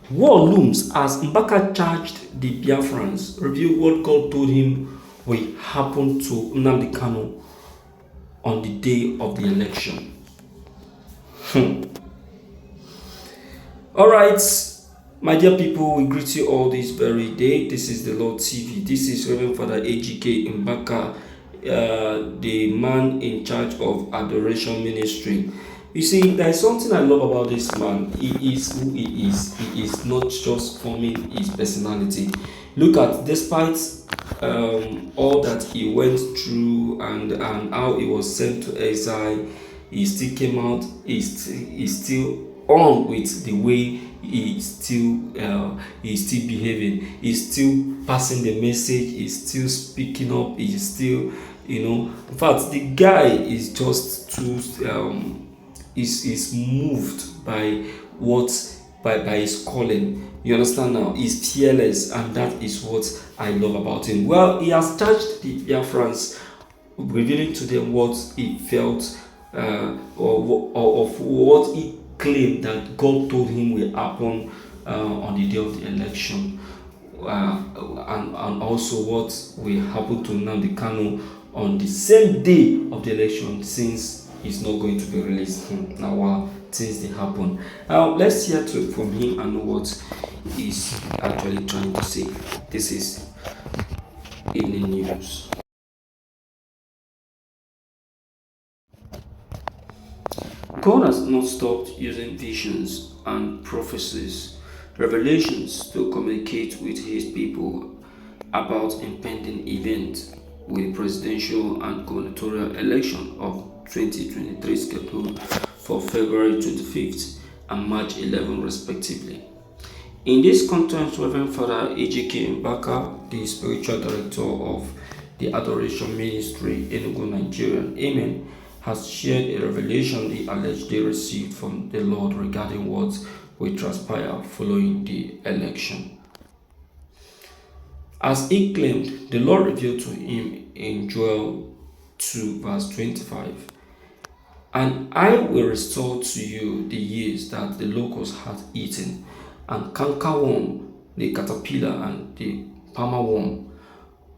War looms as Mbaka charged the Biafrans, revealed what God told him will happen to Nnamdi Kanu on the day of the election. All right, my dear people, we greet you all this very day. This is the Lord TV. This is Reverend Father Çhärgé Mbaka, the man in charge of Adoration Ministry. You see, there is something I love about this man. He is who he is. He is not just forming his personality. Look at, despite all that he went through and how he was sent to exile, he still came out. He's still on with the way he's still behaving. He's still passing the message. He's still speaking up. He's still, in fact, the guy is just too is moved by by his calling. You understand now? He's fearless, and that is what I love about him. Well, he has charged the Biafrans, revealing to them what he felt or of what he claimed that God told him will happen on the day of the election, and also what will happen to Nnamdi Kanu on the same day of the election, since he's not going to be released. Now, while things they happen, let's hear to from him and know what he's actually trying to say. This is evening news. God has not stopped using visions and prophecies, revelations to communicate with his people about impending events, with the presidential and gubernatorial election of 2023 scheduled for February 25th and March 11th respectively. In this context, Reverend Father Çhärgé Mbaka, the spiritual director of the Adoration Ministry in Nigeria, Amen, has shared a revelation he allegedly received from the Lord regarding what will transpire following the election. As he claimed, the Lord revealed to him in Joel 2 verse 25, "And I will restore to you the years that the locust hath eaten, and cankerworm, the caterpillar, and the palmer worm,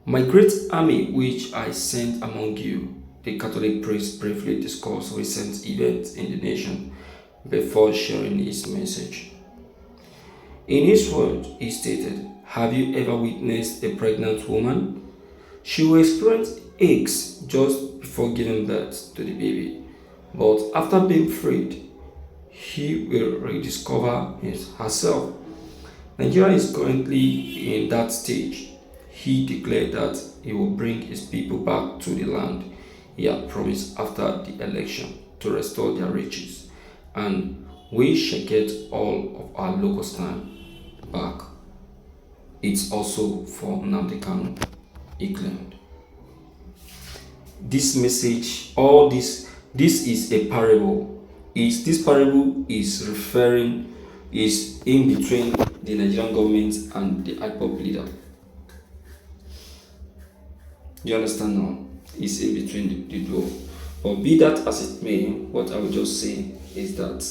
my great army which I sent among you." The Catholic priest briefly discussed recent events in the nation before sharing his message. In his words, he stated, "Have you ever witnessed a pregnant woman? She will experience aches just before giving birth to the baby, but after being freed, he will rediscover herself. Nigeria is currently in that stage." He declared that he will bring his people back to the land he had promised after the election to restore their riches, and we shall get all of our locust time back. It's also for Nnamdi Kanu, he claimed. This message, all this is a parable. This parable is in between the Nigerian government and the IPOB leader. You understand now? It's in between the duo. But be that as it may, what I would just say is that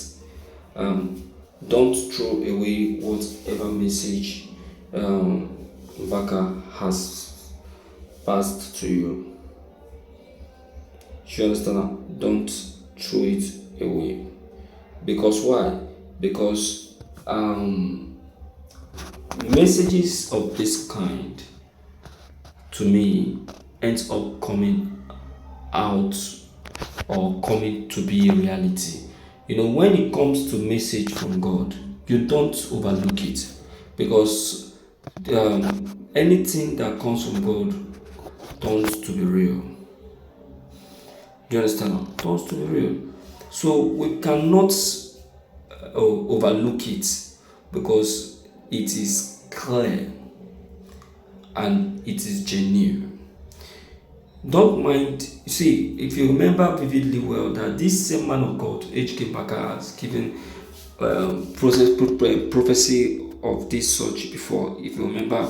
don't throw away whatever message Mbaka has passed to you. You understand now? Don't throw it away. Because why? Because messages of this kind, to me, ends up coming out or coming to be a reality. When it comes to message from God, you don't overlook it, because anything that comes from God turns to be real. You understand? Turns to be real. So we cannot overlook it, because it is clear and it is genuine. Don't mind. You see, if you remember vividly well, that this same man of God, Çhärgé Mbaka, has given prophecy of this such before. If you remember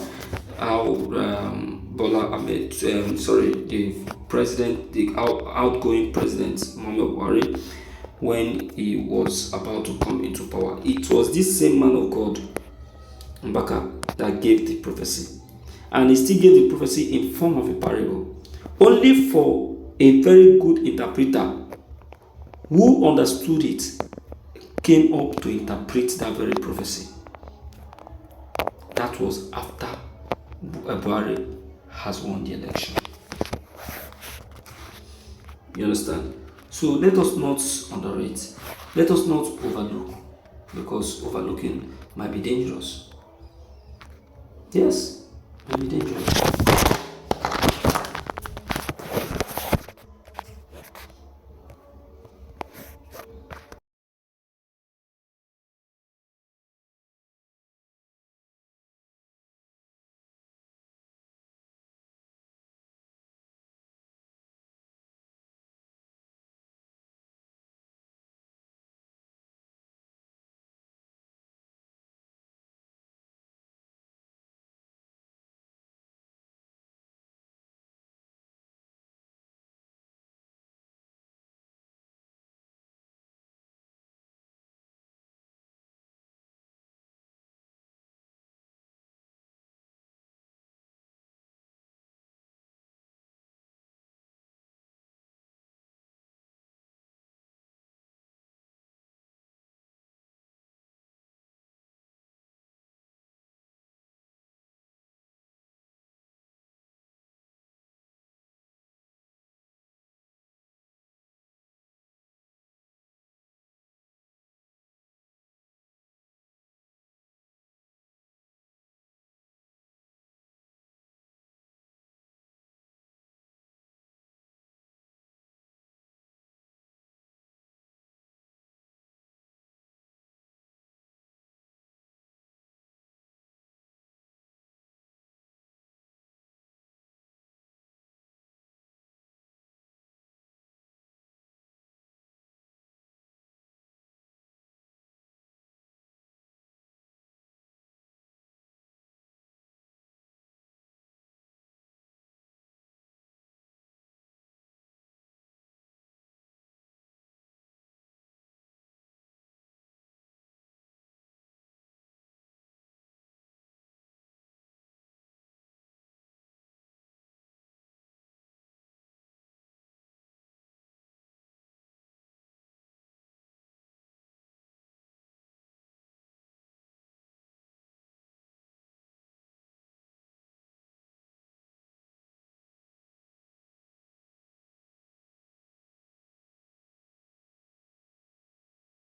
how Bola Ahmed, the president, the outgoing president Muhammad Buhari, when he was about to come into power, it was this same man of God Mbaka that gave the prophecy. And he still gave the prophecy in form of a parable. Only for a very good interpreter who understood it came up to interpret that very prophecy. That was after Buhari has won the election. You understand? So let us not underrate. Let us not overlook, because overlooking might be dangerous. Yes, might be dangerous.